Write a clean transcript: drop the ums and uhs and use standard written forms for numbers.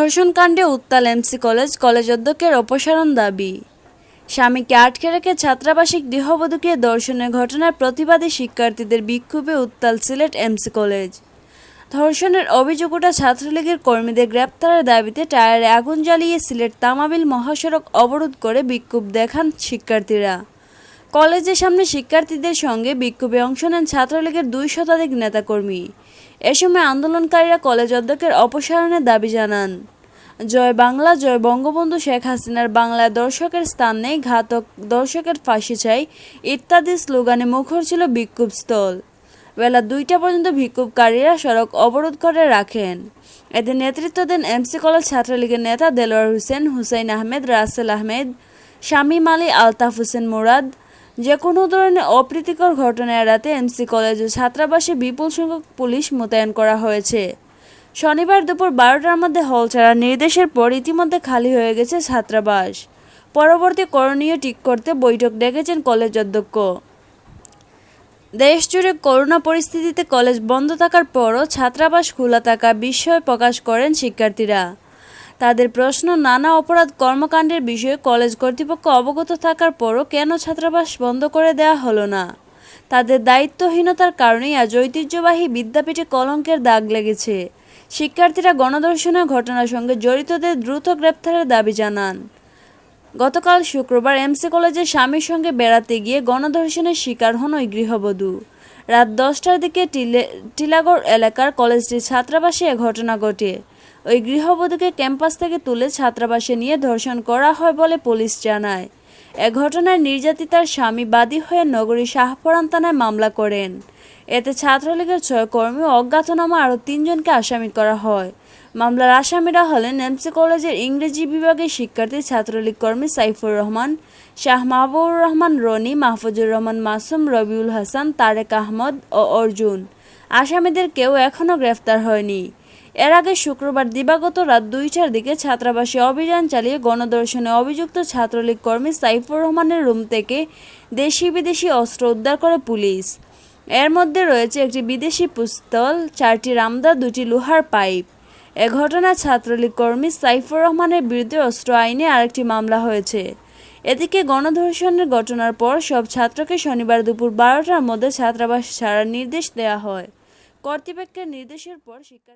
ধর্ষণকাণ্ডে উত্তাল MC college অধ্যক্ষের অপসারণ দাবি। স্বামীকে আটকে রেখে ছাত্রাবাসিক গৃহবধূকে ধর্ষণের ঘটনার প্রতিবাদী শিক্ষার্থীদের বিক্ষোভে উত্তাল সিলেট এমসি কলেজ। ধর্ষণের অভিযোগ ওঠা ছাত্রলীগের কর্মীদের গ্রেপ্তারের দাবিতে টায়ারে আগুন জ্বালিয়ে সিলেট তামাবিল মহাসড়ক অবরোধ করে বিক্ষোভ দেখান শিক্ষার্থীরা। কলেজের সামনে শিক্ষার্থীদের সঙ্গে বিক্ষোভে অংশ নেন ছাত্রলীগের 2 শতাধিক নেতাকর্মী। এ সময় আন্দোলনকারীরা কলেজ অধ্যক্ষের অপসারণের দাবি জানান। জয় বাংলা, জয় বঙ্গবন্ধু শেখ হাসিনার বাংলায় দর্শকের স্থান নেই, ঘাতক দর্শকের ফাঁসি চাই ইত্যাদি স্লোগানে মুখর ছিল বিক্ষোভস্থল। বেলা 2টা পর্যন্ত বিক্ষোভকারীরা সড়ক অবরোধ করে রাখেন। এতে নেতৃত্ব দেন এমসি কলেজ ছাত্রলীগের নেতা দেলোয়ার হোসেন, হুসাইন আহমেদ, রাসেল আহমেদ, শামীম আলী, আলতাফ হোসেন মুরাদ। যে কোনো ধরনের অপ্রীতিকর ঘটনা এড়াতে এমসি কলেজ ও ছাত্রাবাসে বিপুল সংখ্যক পুলিশ মোতায়েন করা হয়েছে। শনিবার দুপুর 12টার মধ্যে হল ছাড়ার নির্দেশের পর ইতিমধ্যে খালি হয়ে গেছে ছাত্রাবাস। পরবর্তী করণীয় ঠিক করতে বৈঠক ডেকেছেন কলেজ অধ্যক্ষ। দেশজুড়ে করোনা পরিস্থিতিতে কলেজ বন্ধ থাকার পরও ছাত্রাবাস খোলা থাকা বিস্ময় প্রকাশ করেন শিক্ষার্থীরা। তাদের প্রশ্ন, নানা অপরাধ কর্মকাণ্ডের বিষয়ে কলেজ কর্তৃপক্ষ অবগত থাকার পরও কেন ছাত্রাবাস বন্ধ করে দেওয়া হলো না। তাদের দায়িত্বহীনতার কারণেই আজ ঐতিহ্যবাহী বিদ্যাপীঠে কলঙ্কের দাগ লেগেছে। শিক্ষার্থীরা গণধর্ষণের ঘটনার সঙ্গে জড়িতদের দ্রুত গ্রেপ্তারের দাবি জানান। গতকাল শুক্রবার এমসি কলেজের স্বামীর সঙ্গে বেড়াতে গিয়ে গণধর্ষণের শিকার হন ওই গৃহবধূ। রাত 10টার দিকে টিলাগড় এলাকার কলেজটির ছাত্রাবাসে এ ঘটনা ঘটে। ওই গৃহবধূকে ক্যাম্পাস থেকে তুলে ছাত্রাবাসে নিয়ে ধর্ষণ করা হয় বলে পুলিশ জানায়। এ ঘটনায় নির্যাতিতার স্বামী বাদী হয়ে নগরীর শাহপরান থানায় মামলা করেন। এতে ছাত্রলীগের 6 কর্মী ও অজ্ঞাতনামা আরও 3 জনকে আসামি করা হয়। মামলার আসামিরা হলেন এমসি কলেজের ইংরেজি বিভাগের শিক্ষার্থী ছাত্রলীগ কর্মী সাইফুর রহমান, শাহ মাহবুবুর রহমান রনি, মাহফুজুর রহমান মাসুম, রবিউল হাসান, তারেক আহমদ ও অর্জুন। আসামিদের কেউ এখনও গ্রেফতার হয়নি। এর আগে শুক্রবার দিবাগত রাত 2টার দিকে ছাত্রাবাসে অভিযান চালিয়ে গণধর্ষণে অভিযুক্ত ছাত্রলীগ কর্মী সাইফুর রহমানের রুম থেকে দেশি বিদেশি অস্ত্র উদ্ধার করে পুলিশ। এর মধ্যে রয়েছে একটি বিদেশি পিস্তল, 4টি রামদা, 2টি লোহার পাইপ। এ ঘটনায় ছাত্রলীগ কর্মী সাইফুর রহমানের বিরুদ্ধে অস্ত্র আইনে আরেকটি মামলা হয়েছে। এদিকে গণধর্ষণের ঘটনার পর সব ছাত্রকে শনিবার দুপুর 12টার মধ্যে ছাত্রাবাস ছাড়ার নির্দেশ দেওয়া হয়। কর্তৃপক্ষের নির্দেশের পর শিক্ষার্থী